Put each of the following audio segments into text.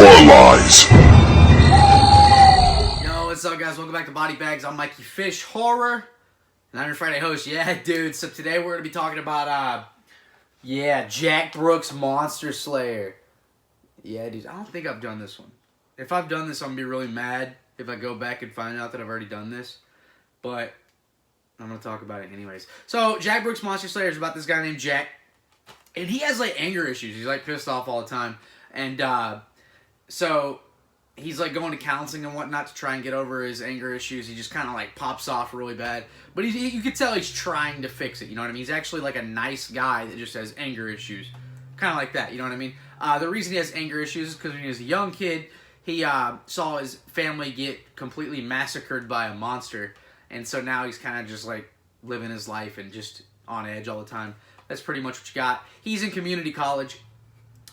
Horror Lies. Yo, what's up, guys? Welcome back to Body Bags. I'm MikeyFish Horror, and I'm your Friday host. Yeah, dude. So today we're gonna be talking about Jack Brooks' Monster Slayer. Yeah, dude. I don't think I've done this one. If I've done this, I'm gonna be really mad if I go back and find out that I've already done this. But I'm gonna talk about it anyways. So Jack Brooks' Monster Slayer is about this guy named Jack, and he has like anger issues. He's like pissed off all the time, and so he's like going to counseling and whatnot to try and get over his anger issues. He just kind of like pops off really bad, but you could tell he's trying to fix it. You know what I mean? He's actually like a nice guy that just has anger issues, kind of like that. You know what I mean? The reason he has anger issues is because when he was a young kid, he saw his family get completely massacred by a monster, and so now he's kind of just like living his life and just on edge all the time. That's pretty much what you got. He's in community college,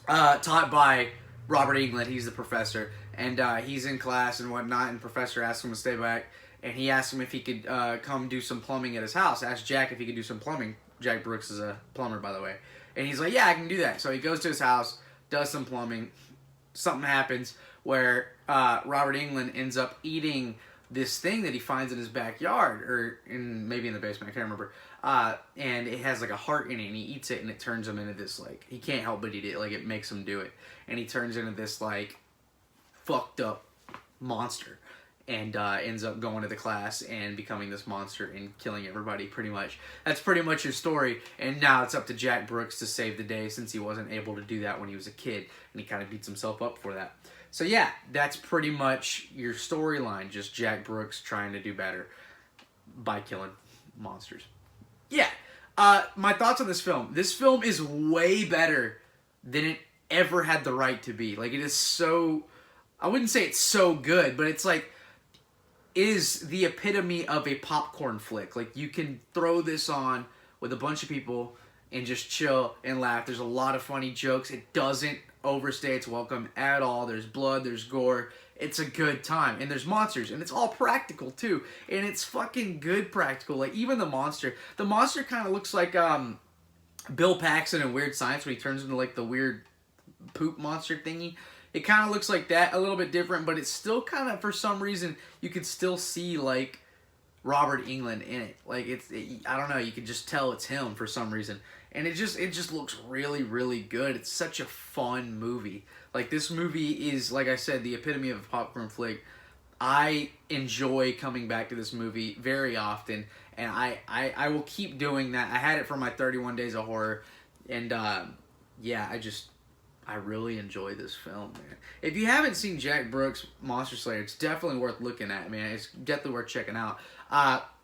taught by Robert Englund. He's the professor, and he's in class and whatnot, and the professor asks him to stay back, and he asks him if he could come do some plumbing at his house. Asked Jack if he could do some plumbing. Jack Brooks is a plumber, by the way. And he's like, yeah, I can do that. So he goes to his house, does some plumbing. Something happens where Robert Englund ends up eating this thing that he finds in his backyard, or maybe in the basement, I can't remember. And it has like a heart in it, and he eats it, and it turns him into this, like, he can't help but eat it, like it makes him do it. And he turns into this like fucked up monster, and ends up going to the class and becoming this monster and killing everybody, pretty much. That's pretty much your story, and now it's up to Jack Brooks to save the day, since he wasn't able to do that when he was a kid, and he kind of beats himself up for that. So yeah, that's pretty much your storyline, just Jack Brooks trying to do better by killing monsters. Yeah, my thoughts on this film. This film is way better than it ever had the right to be. Like, it is so, I wouldn't say it's so good, but it's like, it is the epitome of a popcorn flick. Like, you can throw this on with a bunch of people and just chill and laugh. There's a lot of funny jokes. It doesn't overstay its welcome at all. There's blood, there's gore. It's a good time. And there's monsters, and it's all practical too. And it's fucking good practical. Like, even the monster kind of looks like Bill Paxton in Weird Science when he turns into like the weird poop monster thingy. It kind of looks like that, a little bit different, but it's still kind of, for some reason, you could still see like Robert Englund in it. Like, I don't know, you can just tell it's him for some reason. And it just looks really, really good. It's such a fun movie. Like, this movie is, like I said, the epitome of a popcorn flick. I enjoy coming back to this movie very often, and I will keep doing that. I had it for my 31 Days of Horror, and yeah, I really enjoy this film, man. If you haven't seen Jack Brooks' Monster Slayer, it's definitely worth looking at, man. It's definitely worth checking out.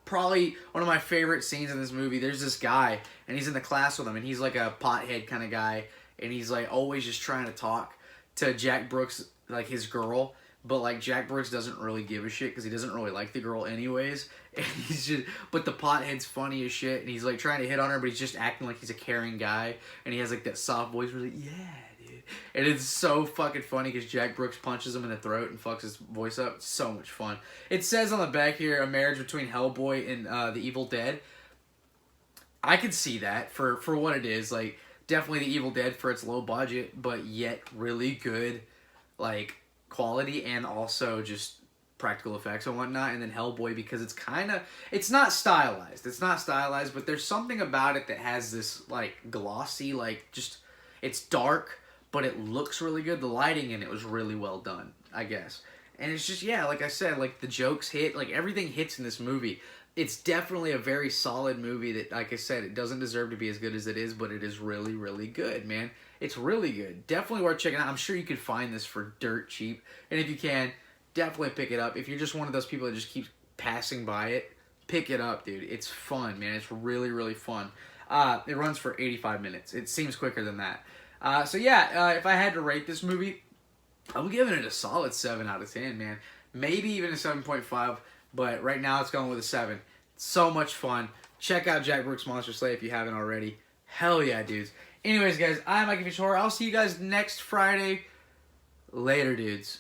Probably one of my favorite scenes in this movie, there's this guy, and he's in the class with him, and he's like a pothead kind of guy, and he's like always just trying to talk to Jack Brooks, like his girl, but like Jack Brooks doesn't really give a shit because he doesn't really like the girl anyways, and but the pothead's funny as shit, and he's like trying to hit on her, but he's just acting like he's a caring guy, and he has like that soft voice where he's like, yeah, dude, and it's so fucking funny because Jack Brooks punches him in the throat and fucks his voice up. It's so much fun. It says on the back here, a marriage between Hellboy and the Evil Dead. I could see that for what it is, like, definitely the Evil Dead for its low budget, but yet really good, like, quality, and also just practical effects and whatnot. And then Hellboy, because it's not stylized, but there's something about it that has this, like, glossy, like, just, it's dark, but it looks really good. The lighting in it was really well done, I guess. And it's just, yeah, like I said, like, the jokes hit, like, everything hits in this movie. It's definitely a very solid movie that, like I said, it doesn't deserve to be as good as it is, but it is really, really good, man. It's really good. Definitely worth checking out. I'm sure you could find this for dirt cheap. And if you can, definitely pick it up. If you're just one of those people that just keeps passing by it, pick it up, dude. It's fun, man. It's really, really fun. It runs for 85 minutes. It seems quicker than that. So yeah, if I had to rate this movie, I'm giving it a solid 7 out of 10, man. Maybe even a 7.5, but right now it's going with a 7. So much fun. Check out Jack Brooks' Monster Slayer if you haven't already. Hell yeah, dudes. Anyways, guys, I'm MikeyFish Horror. I'll see you guys next Friday. Later, dudes.